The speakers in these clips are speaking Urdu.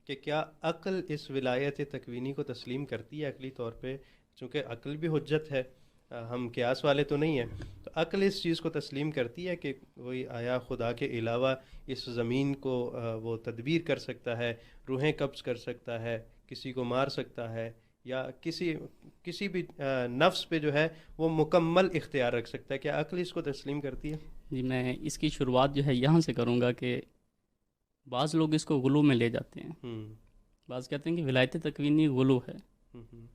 کہ کیا عقل اس ولایت تکوینی کو تسلیم کرتی ہے عقلی طور پہ؟ چونکہ عقل بھی حجت ہے، ہم قیاس والے تو نہیں ہیں، تو عقل اس چیز کو تسلیم کرتی ہے کہ کوئی آیا خدا کے علاوہ اس زمین کو وہ تدبیر کر سکتا ہے، روحیں قبض کر سکتا ہے، کسی کو مار سکتا ہے، یا کسی بھی نفس پہ جو ہے وہ مکمل اختیار رکھ سکتا ہے؟ کیا عقل اس کو تسلیم کرتی ہے؟ جی میں اس کی شروعات جو ہے یہاں سے کروں گا کہ بعض لوگ اس کو غلو میں لے جاتے ہیں. ہوں بعض کہتے ہیں کہ ولایت تکوینی غلو ہے، ہوں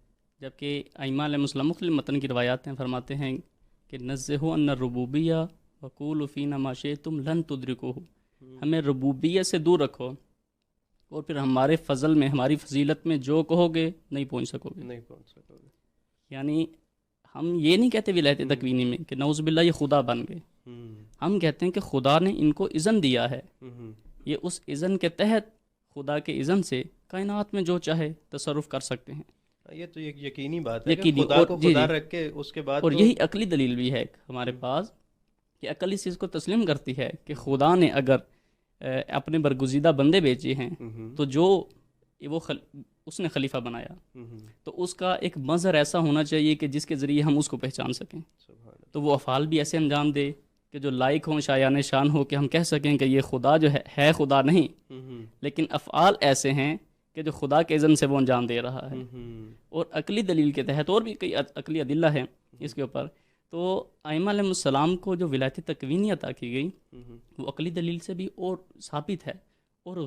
جبکہ ائمہ علیہ السلام مختلف متن کی روایات ہیں، فرماتے ہیں کہ نزہو ان الربوبیہ وقولوا فینا ما شئتم لن تدرکوہ، ہمیں ربوبیت سے دور رکھو اور پھر ہمارے فضل میں، ہماری فضیلت میں جو کہو گے نہیں پہنچ سکو گے. نہیں پہنچ سکو گے. یعنی ہم یہ نہیں کہتے ولایت تکوینی میں کہ نعوذ باللہ یہ خدا بن گئے، ہم کہتے ہیں کہ خدا نے ان کو اذن دیا ہے، یہ اس اذن کے تحت، خدا کے اذن سے کائنات میں جو چاہے تصرف کر سکتے ہیں. یہ تو ایک یقینی بات ہے کہ یقینی خدا کو جی خدا جی رکھ کے اس کے بعد اور تو یہی عقلی دلیل بھی ہے ہمارے پاس کہ عقل اس چیز کو تسلیم کرتی ہے کہ خدا نے اگر اپنے برگزیدہ بندے بھیجے ہیں تو جو وہ اس نے خلیفہ بنایا تو اس کا ایک مظہر ایسا ہونا چاہیے کہ جس کے ذریعے ہم اس کو پہچان سکیں، تو وہ افعال بھی ایسے انجام دے کہ جو لائق ہوں، شایان شان ہو، کہ ہم کہہ سکیں کہ یہ خدا جو ہے خدا نہیں، لیکن افعال ایسے ہیں کہ جو خدا کے اذن سے وہ انجام دے رہا ہے. اور عقلی دلیل کے تحت اور بھی کئی عقلی ادلہ ہیں اس کے اوپر. تو ائمہ علیہ السلام کو جو ولایت تکوینی عطا کی گئی وہ عقلی دلیل سے بھی اور ثابت ہے، اور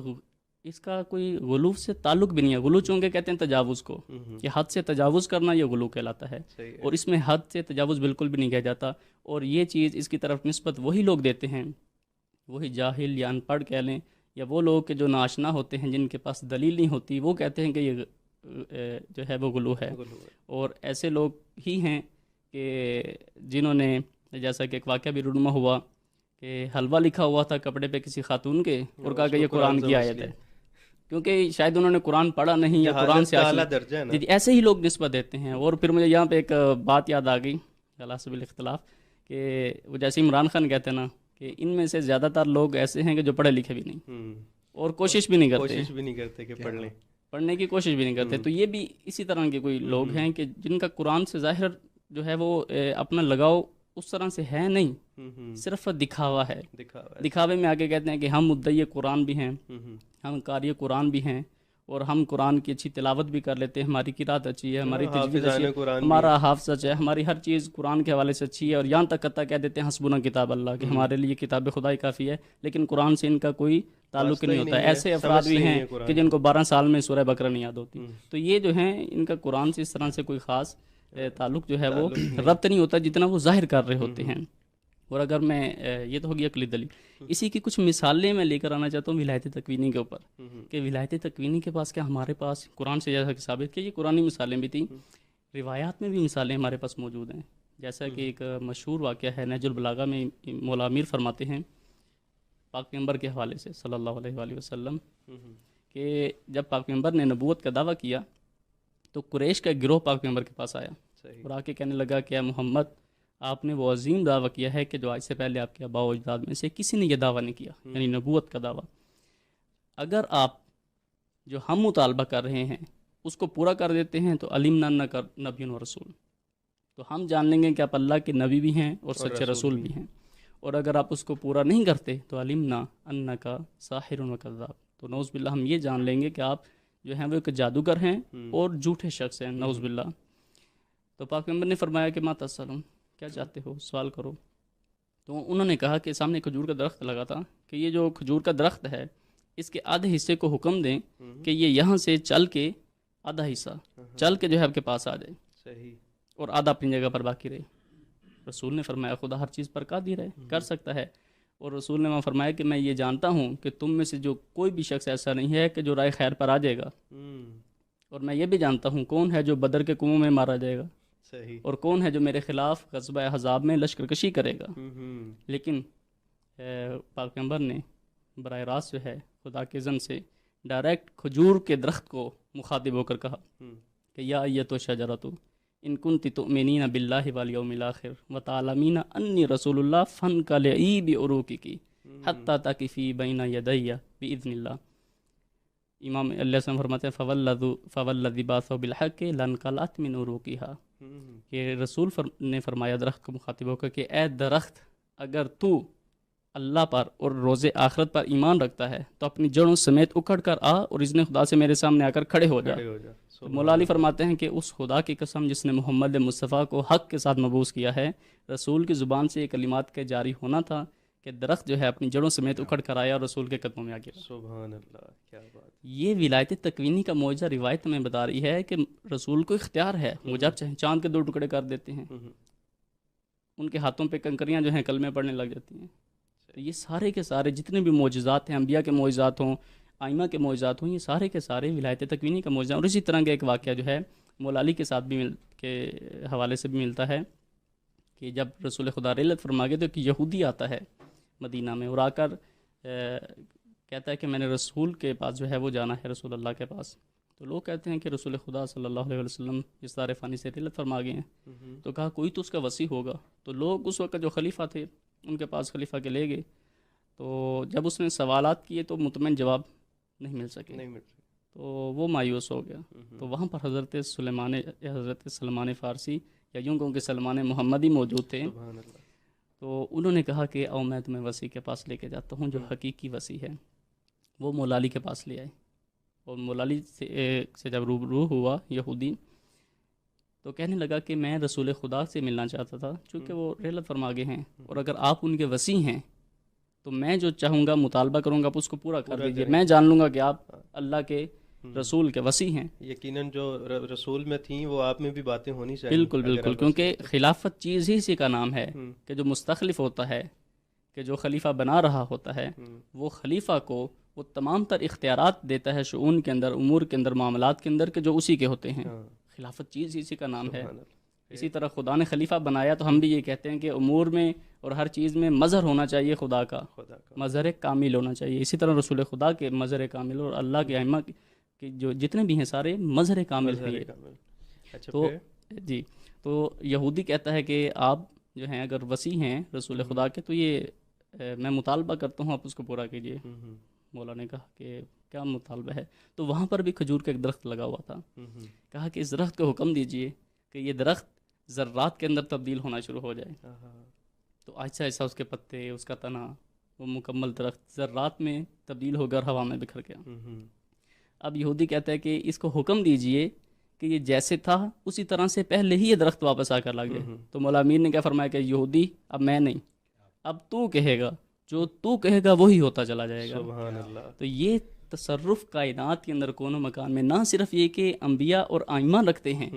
اس کا کوئی غلو سے تعلق بھی نہیں ہے. غلو چونکہ کہتے ہیں تجاوز کو، کہ حد سے تجاوز کرنا یہ غلو کہلاتا ہے، اور اس میں حد سے تجاوز بالکل بھی نہیں کہا جاتا. اور یہ چیز اس کی طرف نسبت وہی لوگ دیتے ہیں، وہی جاہل یا ان پڑھ کہہ لیں، یا وہ لوگ کہ جو ناشنا ہوتے ہیں، جن کے پاس دلیل نہیں ہوتی، وہ کہتے ہیں کہ یہ جو ہے وہ غلو ہے. اور ایسے لوگ ہی ہیں کہ جنہوں نے، جیسا کہ ایک واقعہ بھی رونما ہوا کہ حلوہ لکھا ہوا تھا کپڑے پہ کسی خاتون کے، اور کہا کہ یہ قرآن کی آیت ہے، کیونکہ شاید انہوں نے قرآن پڑھا نہیں یا قرآن سے آشنا. ایسے ہی لوگ نسبت دیتے ہیں. اور پھر مجھے یہاں پہ ایک بات یاد آ گئی علی سبیل الاختلاف، کہ وہ جیسے عمران خان کہتے ہیں نا کہ ان میں سے زیادہ تر لوگ ایسے ہیں کہ جو پڑھے لکھے بھی نہیں اور کوشش بھی نہیں کرتے کہ پڑھنے کی کوشش بھی نہیں کرتے. تو یہ بھی اسی طرح کے کوئی لوگ ہیں کہ جن کا قرآن سے ظاہر جو ہے وہ اپنا لگاؤ اس طرح سے ہے نہیں، صرف دکھاوا ہے. دکھاوے میں آگے کہتے ہیں کہ ہم مدعی قرآن بھی ہیں، ہم قاری قرآن بھی ہیں، اور ہم قرآن کی اچھی تلاوت بھی کر لیتے ہیں، ہماری قرات اچھی ہے، ہماری تجوید اچھی ہے، ہمارا حافظ اچھا ہے، ہماری ہر چیز قرآن کے حوالے سے اچھی ہے. اور یہاں تک حتیٰ کہہ دیتے ہیں حسبنا کتاب اللہ، کہ ہمارے لیے کتاب خدا ہی کافی ہے، لیکن قرآن سے ان کا کوئی تعلق نہیں ہوتا. ایسے افراد بھی ہیں کہ جن کو 12 سال میں سورہ بقرہ نہیں یاد ہوتی. تو یہ جو ہیں ان کا قرآن سے اس طرح سے کوئی خاص تعلق جو ہے وہ ربط نہیں ہوتا جتنا وہ ظاہر کر رہے ہوتے ہیں. اور اگر میں یہ تو ہوگی عقلی دلیل، اسی کی کچھ مثالیں میں لے کر آنا چاہتا ہوں ولایت تکوینی کے اوپر، کہ ولایت تکوینی کے پاس کیا ہمارے پاس قرآن سے جیسا کہ ثابت کہ یہ قرآنی مثالیں بھی تھیں، روایات میں بھی مثالیں ہمارے پاس موجود ہیں. جیسا کہ ایک مشہور واقعہ ہے نہج البلاغہ میں مولا امیر فرماتے ہیں پاک پیغمبر کے حوالے سے صلی اللہ علیہ وآلہ وسلم، کہ جب پاک پیغمبر نے نبوت کا دعویٰ کیا تو قریش کا گروہ پاک پیغمبر کے پاس آیا اور آ کے کہنے لگا کہ اے محمد، آپ نے وہ عظیم دعویٰ کیا ہے کہ جو آج سے پہلے آپ کے آباء و اجداد میں سے کسی نے یہ دعویٰ نہیں کیا، یعنی نبوت کا دعویٰ. اگر آپ جو ہم مطالبہ کر رہے ہیں اس کو پورا کر دیتے ہیں تو علمنا انک نبی و رسول، تو ہم جان لیں گے کہ آپ اللہ کے نبی بھی ہیں اور سچے رسول بھی ہیں. اور اگر آپ اس کو پورا نہیں کرتے تو علمنا انک ساحر و کذاب، تو نعوذ باللہ ہم یہ جان لیں گے کہ آپ جو ہیں وہ ایک جادوگر ہیں اور جھوٹے شخص ہیں، نعوذ باللہ. تو پاک پیغمبر نے فرمایا کہ ما تسألون، کیا چاہتے ہو، سوال کرو. تو انہوں نے کہا کہ سامنے کھجور کا درخت لگا تھا کہ یہ جو کھجور کا درخت ہے اس کے آدھے حصے کو حکم دیں کہ یہ یہاں سے چل کے آدھا حصہ چل کے جو ہے آپ کے پاس آ جائے اور آدھا اپنی جگہ پر باقی رہے. رسول نے فرمایا خدا ہر چیز پر قادر ہے، کر سکتا ہے. اور رسول نے وہاں فرمایا کہ میں یہ جانتا ہوں کہ تم میں سے جو کوئی بھی شخص ایسا نہیں ہے کہ جو رائے خیر پر آ جائے گا، اور میں یہ بھی جانتا ہوں کون ہے جو بدر کے کنویں میں مارا جائے گا، اور کون ہے جو میرے خلاف غزوہ احزاب میں لشکر کشی کرے گا. لیکن پاک پیغمبر نے براہ راست جو ہے خدا کے اذن سے ڈائریکٹ کھجور کے درخت کو مخاطب ہو کر کہا کہ یا ایتو شجرۃ ان کنت تؤمنین باللہ والیوم الآخر وتعلمین انی رسول اللہ فانقلعی بعروقک حتی تقفی بین یدی باذن اللہ. امام علیہ السلام فرماتے ہیں فوالذی بعثہ بالحق لانقلعت من عروقہا، کہ رسول نے فرمایا درخت کو مخاطب ہو کر کہ اے درخت، اگر تو اللہ پر اور روز آخرت پر ایمان رکھتا ہے تو اپنی جڑوں سمیت اکھڑ کر آ اور اذن خدا سے میرے سامنے آ کر کھڑے ہو جا۔ مولا علی فرماتے ہیں کہ اس خدا کی قسم جس نے محمد مصطفیٰ کو حق کے ساتھ مبعوث کیا ہے، رسول کی زبان سے یہ کلمات کے جاری ہونا تھا کہ درخت جو ہے اپنی جڑوں سمیت اکھڑ کر آیا اور رسول کے قدموں میں آ گیا۔ سبحان اللہ، کیا بات! یہ ولایت تکوینی کا معجزہ روایت میں بتا رہی ہے کہ رسول کو اختیار ہے، وہ جب چاہیں چاند کے 2 ٹکڑے کر دیتے ہیں، ان کے ہاتھوں پہ کنکریاں جو ہیں کلمے پڑھنے لگ جاتی ہیں۔ تو یہ سارے کے سارے جتنے بھی معجزات ہیں، انبیاء کے معجزات ہوں، ائمہ کے معجزات ہوں، یہ سارے کے سارے ولایت تکوینی کا معجزہ۔ اور اسی طرح کا ایک واقعہ جو ہے مولا علی کے ساتھ بھی کے حوالے سے بھی ملتا ہے کہ جب رسول خدا رحلت فرما گئے تو ایک یہودی آتا ہے مدینہ میں اور آ کر کہتا ہے کہ میں نے رسول کے پاس جو ہے وہ جانا ہے، رسول اللہ کے پاس۔ تو لوگ کہتے ہیں کہ رسول خدا صلی اللہ علیہ وسلم اس دار فانی سے رحلت فرما گئے ہیں، تو کہا کوئی تو اس کا وصی ہوگا۔ تو لوگ اس وقت جو خلیفہ تھے ان کے پاس خلیفہ کے لے گئے، تو جب اس نے سوالات کیے تو مطمئن جواب نہیں مل سکے، تو وہ مایوس ہو گیا۔ تو وہاں پر حضرت سلمان فارسی یا یوں کہوں کہ سلمان محمدی موجود تھے، تو انہوں نے کہا کہ او میں تمہیں وصی کے پاس لے کے جاتا ہوں جو حقیقی وصی ہے۔ وہ مولا علی کے پاس لے آئے اور مولا علی سے جب روبرو ہوا یہودی تو کہنے لگا کہ میں رسول خدا سے ملنا چاہتا تھا، چونکہ وہ رحلت فرما گئے ہیں اور اگر آپ ان کے وصی ہیں تو میں جو چاہوں گا مطالبہ کروں گا آپ اس کو پورا کر دیجیے، میں جان لوں گا کہ آپ اللہ کے رسول کے وصی ہیں۔ یقیناً جو رسول میں تھیں وہ آپ میں بھی باتیں ہونی چاہیے۔ بالکل بالکل، کیونکہ خلافت چیز ہی اسی کا نام ہے کہ جو مستخلف ہوتا ہے، کہ جو خلیفہ بنا رہا ہوتا ہے، وہ خلیفہ کو وہ تمام تر اختیارات دیتا ہے شؤون کے اندر، امور کے اندر، معاملات کے اندر، کہ جو اسی کے ہوتے ہیں۔ خلافت چیز ہی اسی کا نام ہے۔ اسی طرح خدا نے خلیفہ بنایا تو ہم بھی یہ کہتے ہیں کہ امور میں اور ہر چیز میں مظہر ہونا چاہیے خدا کا، مظہر کامل ہونا چاہیے۔ اسی طرح رسول خدا کے مظہر کامل اور اللہ کے ائمہ کے جو جتنے بھی ہیں سارے مظہر کامل ہیں۔ تو جی، تو یہودی کہتا ہے کہ آپ جو ہیں اگر وصی ہیں رسول خدا کے تو یہ میں مطالبہ کرتا ہوں آپ اس کو پورا کیجیے۔ مولا نے کہا کہ کیا مطالبہ ہے؟ تو وہاں پر بھی کھجور کا ایک درخت لگا ہوا تھا، کہا کہ اس درخت کو حکم دیجیے کہ یہ درخت ذرات کے اندر تبدیل ہونا شروع ہو جائے۔ تو آہستہ آہستہ اس کے پتے، اس کا تنا، وہ مکمل درخت ذرات میں تبدیل ہو کر ہوا میں بکھر گیا۔ اب یہودی کہتا ہے کہ اس کو حکم دیجئے کہ یہ جیسے تھا اسی طرح سے پہلے ہی یہ درخت واپس آ کر لگے۔ تو مولا امیر نے کیا فرمایا کہ یہودی اب میں نہیں، اب تو کہے گا، جو تو کہے گا وہی ہوتا چلا جائے گا۔ سبحان اللہ۔ تو یہ تصرف کائنات کے اندر کون و مکان میں نہ صرف یہ کہ انبیاء اور ائمہ رکھتے ہیں،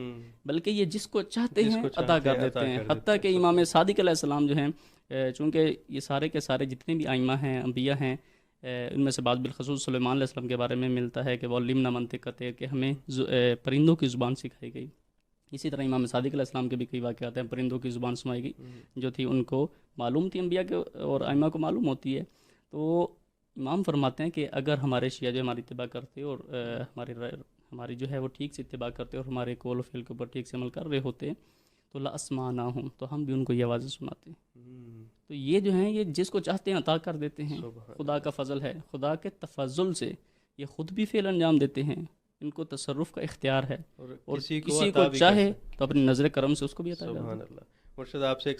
بلکہ یہ جس کو چاہتے ہیں عطا کر دیتے ہیں۔ حتیٰ کہ امام صادق علیہ السلام جو ہیں، چونکہ یہ سارے کے سارے جتنے بھی ائمہ ہیں، انبیاء ہیں، ان میں سے بعض بالخصوص سلیمان علیہ السلام کے بارے میں ملتا ہے کہ وہ علمنا منطقت ہے، کہ ہمیں پرندوں کی زبان سکھائی گئی۔ اسی طرح امام صادق علیہ السلام کے بھی کئی واقعات ہیں، پرندوں کی زبان سنائی گئی جو تھی ان کو معلوم تھی، انبیاء کے اور ائمہ کو معلوم ہوتی ہے۔ تو امام فرماتے ہیں کہ اگر ہمارے شیعہ جو ہماری اتباع کرتے اور ہماری جو ہے وہ ٹھیک سے اتباع کرتے اور ہمارے قول و فعل کے اوپر ٹھیک سے عمل کر رہے ہوتے تو لاسمعناہم، تو ہم بھی ان کو یہ آوازیں سناتے۔ تو یہ جو ہیں یہ جس کو چاہتے ہیں عطا کر دیتے ہیں، خدا کا فضل ہے۔ خدا کے تفضل سے یہ خود بھی فعل انجام دیتے ہیں، ان کو تصرف کا اختیار ہے، اور کسی کو چاہے تو اپنی نظر کرم سے اس کو بھی عطا کر دے۔ سبحان اللہ۔ مرشد آپ سے ایک